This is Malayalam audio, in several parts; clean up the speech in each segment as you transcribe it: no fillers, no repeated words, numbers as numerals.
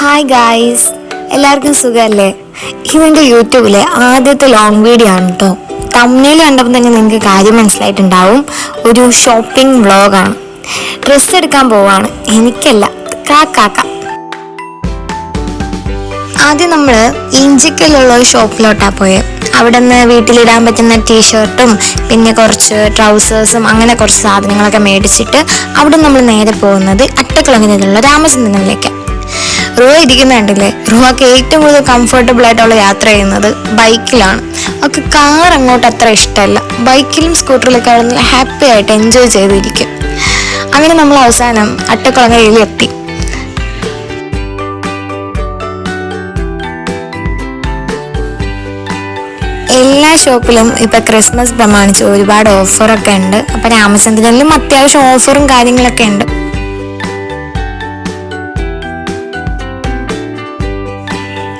ഹായ് ഗായ്സ്, എല്ലാവർക്കും സുഖമല്ലേ? ഇതെൻ്റെ യൂട്യൂബിലെ ആദ്യത്തെ ലോങ് വീഡിയോ ആണ് കേട്ടോ. തമ്മിൽ കണ്ടപ്പോൾ തന്നെ നിങ്ങൾക്ക് കാര്യം മനസ്സിലായിട്ടുണ്ടാവും. ഒരു ഷോപ്പിംഗ് വ്ളോഗാണ്. ഡ്രസ്സ് എടുക്കാൻ പോവാണ്. എനിക്കല്ല, കാക്ക. ആദ്യം നമ്മൾ ഇഞ്ചിക്കലുള്ള ഒരു ഷോപ്പിലോട്ടാണ് പോയത്. അവിടെ നിന്ന് വീട്ടിലിടാൻ പറ്റുന്ന ടീഷർട്ടും പിന്നെ കുറച്ച് ട്രൗസേഴ്സും അങ്ങനെ കുറച്ച് സാധനങ്ങളൊക്കെ മേടിച്ചിട്ട് അവിടെ നമ്മൾ നേരെ പോകുന്നത് അട്ടക്കുളങ്ങരയിലുള്ള രാമചന്ദ്രനിലേക്ക്. റുവ ഇരിക്കുന്നുണ്ടല്ലേ, റുവക്ക് ഏറ്റവും കൂടുതൽ കംഫർട്ടബിൾ ആയിട്ടുള്ള യാത്ര ചെയ്യുന്നത് ബൈക്കിലാണ്. അവർക്ക് കാർ അങ്ങോട്ട് അത്ര ഇഷ്ടമല്ല. ബൈക്കിലും സ്കൂട്ടറിലൊക്കെ അവിടെ നല്ല ഹാപ്പി ആയിട്ട് എൻജോയ് ചെയ്തിരിക്കും. അങ്ങനെ നമ്മൾ അവസാനം അട്ടക്കുളങ്ങരയിൽ എത്തി. എല്ലാ ഷോപ്പിലും ഇപ്പൊ ക്രിസ്മസ് പ്രമാണിച്ച് ഒരുപാട് ഓഫറൊക്കെ ഉണ്ട്. അപ്പൊ രാമചന്ദ്രനിലും അത്യാവശ്യം ഓഫറും കാര്യങ്ങളൊക്കെ ഉണ്ട്.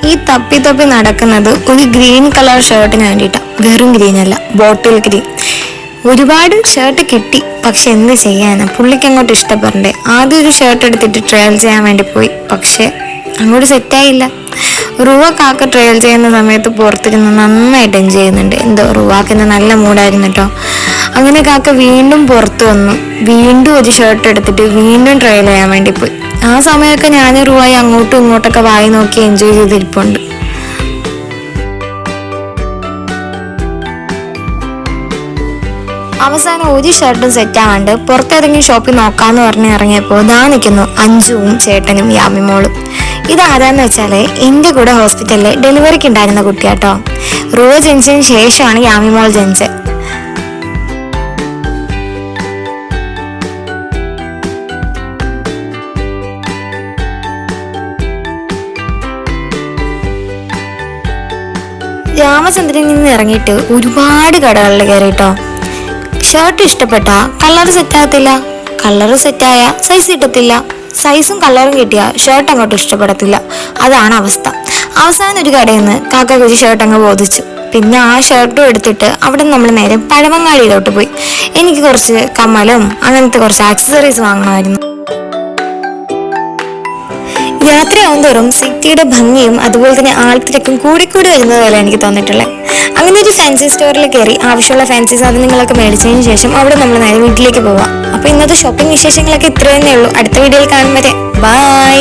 ഈ തപ്പി നടക്കുന്നത് ഒരു ഗ്രീൻ കളർ ഷർട്ടിന് വേണ്ടിയിട്ടാണ്. വെറും ഗ്രീൻ അല്ല, ബോട്ടിൽ ഗ്രീൻ. ഒരുപാട് ഷർട്ട് കിട്ടി, പക്ഷെ എന്ത് ചെയ്യാനാ, പുള്ളിക്ക് അങ്ങോട്ട് ഇഷ്ടപ്പെടണ്ടേ. ആദ്യം ഒരു ഷർട്ട് എടുത്തിട്ട് ട്രയൽ ചെയ്യാൻ വേണ്ടി പോയി, പക്ഷെ അങ്ങോട്ട് സെറ്റായില്ല. റുവ കാക്ക ട്രയൽ ചെയ്യുന്ന സമയത്ത് പുറത്തിരുന്ന് നന്നായിട്ട് എൻജോയ് ചെയ്യുന്നുണ്ട്. എന്തോ റുവാക്കിന്ന് നല്ല മൂഡായിരുന്നു കേട്ടോ. അങ്ങനെ കാക്ക വീണ്ടും പുറത്തു വന്നു. വീണ്ടും ഒരു ഷർട്ട് എടുത്തിട്ട് വീണ്ടും ട്രയൽ ചെയ്യാൻ വേണ്ടി പോയി. ആ സമയമൊക്കെ ഞാൻ റുവായി അങ്ങോട്ടും ഇങ്ങോട്ടൊക്കെ വായി നോക്കി എൻജോയ് ചെയ്തിരിപ്പുണ്ട്. അവസാനം ഒരു ഷർട്ടും സെറ്റാവാണ്ട് പുറത്തിറങ്ങി ഷോപ്പിൽ നോക്കാന്ന് പറഞ്ഞ് ഇറങ്ങിയപ്പോൾ ദാ നിൽക്കുന്നു അഞ്ജുവും ചേട്ടനും യാമിമോളും. ഇതാരാന്ന് വെച്ചാല് എൻ്റെ കൂടെ ഹോസ്പിറ്റലിൽ ഡെലിവറിക്ക് ഉണ്ടായിരുന്ന കുട്ടിയാട്ടോ. റുവ ജനിച്ചതിന് ശേഷമാണ് യാമിമോൾ ജനിച്ചത്. രാമചന്ദ്രനിൽ നിന്ന് ഇറങ്ങിയിട്ട് ഒരുപാട് കടകളിൽ കയറിട്ടോ. ഷർട്ട് ഇഷ്ടപ്പെട്ട കളർ സെറ്റാകത്തില്ല, കളർ സെറ്റായ സൈസ് കിട്ടത്തില്ല, സൈസും കളറും കിട്ടിയ ഷർട്ട് അങ്ങോട്ട് ഇഷ്ടപ്പെടത്തില്ല. അതാണ് അവസ്ഥ. അവസാനം ഒരു കടയിൽ നിന്ന് കാക്ക ഒരു ഷർട്ട് അങ്ങ് ബോധിച്ചു. പിന്നെ ആ ഷർട്ടും എടുത്തിട്ട് അവിടെ നമ്മൾ നേരെ പഴവങ്ങാടിയിലോട്ട് പോയി. എനിക്ക് കുറച്ച് കമ്മലും അങ്ങനത്തെ കുറച്ച് ആക്സസറീസ് വാങ്ങണമായിരുന്നു. യാത്രയാവും തോറും സിറ്റിയുടെ ഭംഗിയും അതുപോലെ തന്നെ ആൾത്തിരക്കും കൂടിക്കൂടി വരുന്നത് പോലെ എനിക്ക് തോന്നിയിട്ടുള്ളത്. അങ്ങനെ ഒരു ഫാൻസി സ്റ്റോറിൽ കയറി ആവശ്യമുള്ള ഫാൻസി സാധനങ്ങളൊക്കെ മേടിച്ചതിന് ശേഷം അവിടെ നമ്മൾ നേരെ വീട്ടിലേക്ക് പോവാം. അപ്പോൾ ഇന്നത്തെ ഷോപ്പിംഗ് വിശേഷങ്ങളൊക്കെ ഇത്ര തന്നെ ഉള്ളൂ. അടുത്ത വീഡിയോയിൽ കാണും വരെ ബൈ.